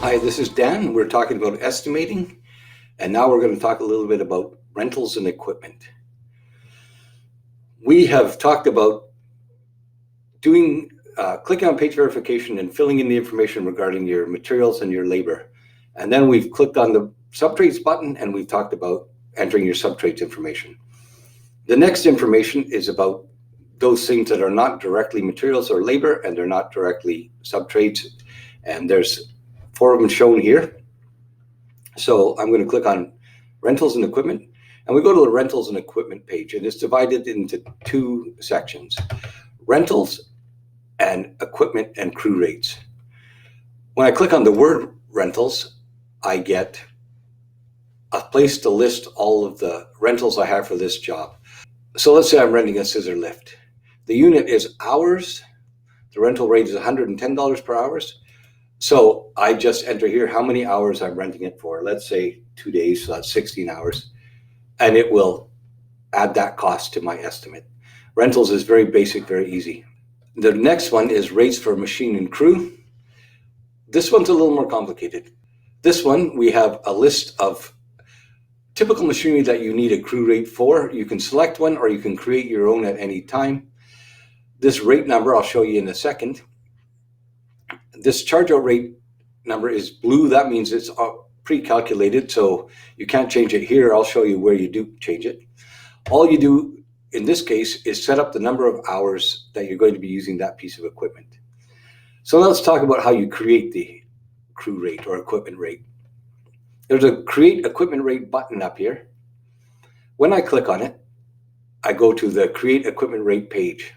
Hi, this is Dan. We're talking about estimating, and now we're going to talk a little bit about rentals and equipment. We have talked about doing clicking on page verification and filling in the information regarding your materials and your labor. And then we've clicked on the subtrades button and we've talked about entering your subtrades information. The next information is about those things that are not directly materials or labor and they're not directly subtrades. And there's 4 of them shown here. So I'm going to click on rentals and equipment, and we go to the rentals and equipment page, and it's divided into 2 sections: rentals and equipment and crew rates. When I click on the word rentals, I get a place to list all of the rentals I have for this job. So let's say I'm renting a scissor lift. The unit is hours. The rental rate is $110 per hour. So I just enter here how many hours I'm renting it for. Let's say 2 days, so that's 16 hours. And it will add that cost to my estimate. Rentals is very basic, very easy. The next one is rates for machine and crew. This one's a little more complicated. This one, we have a list of typical machinery that you need a crew rate for. You can select one or you can create your own at any time. This rate number, I'll show you in a second. This charge out rate number is blue. That means it's pre-calculated, so you can't change it here. I'll show you where you do change it. All you do in this case is set up the number of hours that you're going to be using that piece of equipment. So let's talk about how you create the crew rate or equipment rate. There's a create equipment rate button up here. When I click on it, I go to the create equipment rate page.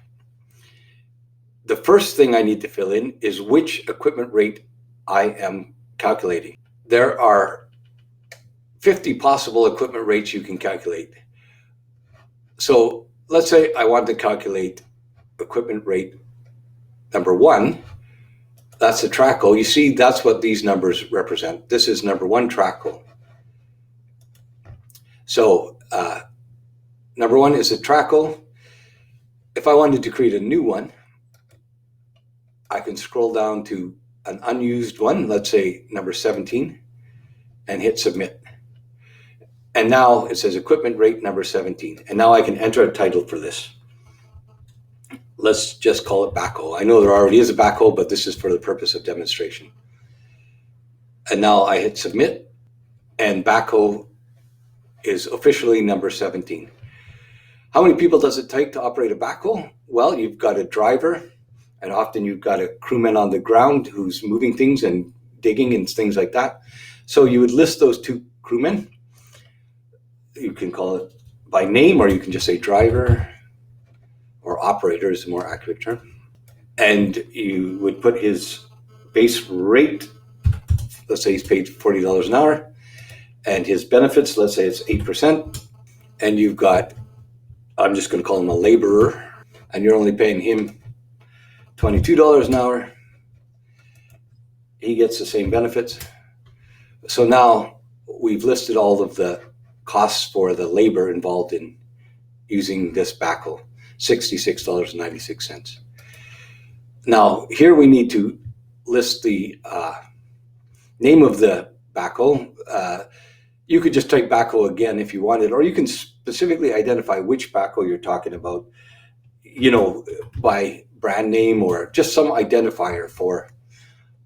The first thing I need to fill in is which equipment rate I am calculating. There are 50 possible equipment rates you can calculate. So let's say I want to calculate equipment rate number 1. That's the trackle. You see, that's what these numbers represent. This is number 1 trackle. So number 1 is a trackle. If I wanted to create a new one, I can scroll down to an unused one, let's say number 17, and hit submit. And now it says equipment rate number 17. And now I can enter a title for this. Let's just call it Backhaul. I know there already is a Backhaul, but this is for the purpose of demonstration. And now I hit submit, and Backhaul is officially number 17. How many people does it take to operate a Backhaul? Well, you've got a driver, and often you've got a crewman on the ground who's moving things and digging and things like that. So you would list those 2 crewmen. You can call it by name, or you can just say driver, or operator is a more accurate term. And you would put his base rate, let's say he's paid $40 an hour, and his benefits, let's say it's 8%. And you've got, I'm just going to call him a laborer, and you're only paying him $22 an hour. He gets the same benefits. So now we've listed all of the costs for the labor involved in using this backhoe, $66.96. Now here we need to list the name of the backhoe. You could just type backhoe again if you wanted, or you can specifically identify which backhoe you're talking about, you know, by brand name or just some identifier for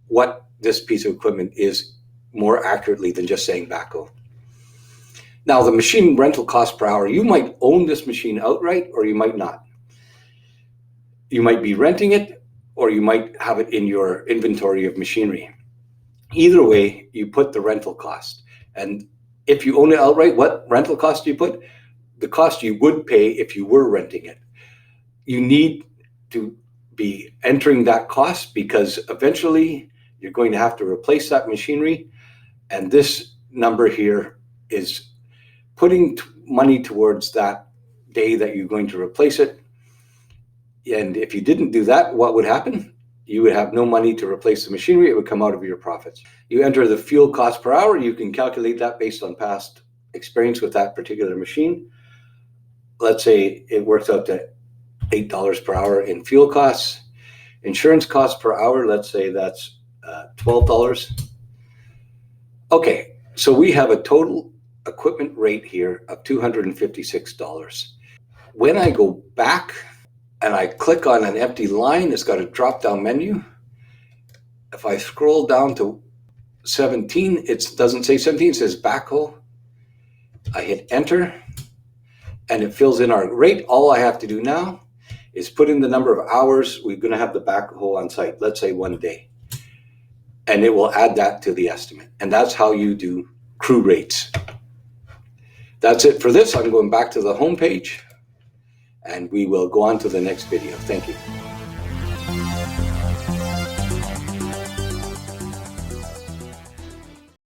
what this piece of equipment is more accurately than just saying backhoe. Now, the machine rental cost per hour, you might own this machine outright or you might not. You might be renting it or you might have it in your inventory of machinery. Either way, you put the rental cost. And if you own it outright, what rental cost do you put? The cost you would pay if you were renting it. You need to be entering that cost because eventually you're going to have to replace that machinery. And this number here is putting money towards that day that you're going to replace it. And if you didn't do that, what would happen? You would have no money to replace the machinery. It would come out of your profits. You enter the fuel cost per hour. You can calculate that based on past experience with that particular machine. Let's say it works out to $8 per hour in fuel costs. Insurance costs per hour, let's say that's $12. Okay, so we have a total equipment rate here of $256. When I go back and I click on an empty line, it's got a drop-down menu. If I scroll down to 17, it doesn't say 17, it says backhaul. I hit enter and it fills in our rate. All I have to do now is put in the number of hours we're going to have the backhaul on site, let's say 1 day. And it will add that to the estimate. And that's how you do crew rates. That's it for this. I'm going back to the home page and we will go on to the next video. Thank you.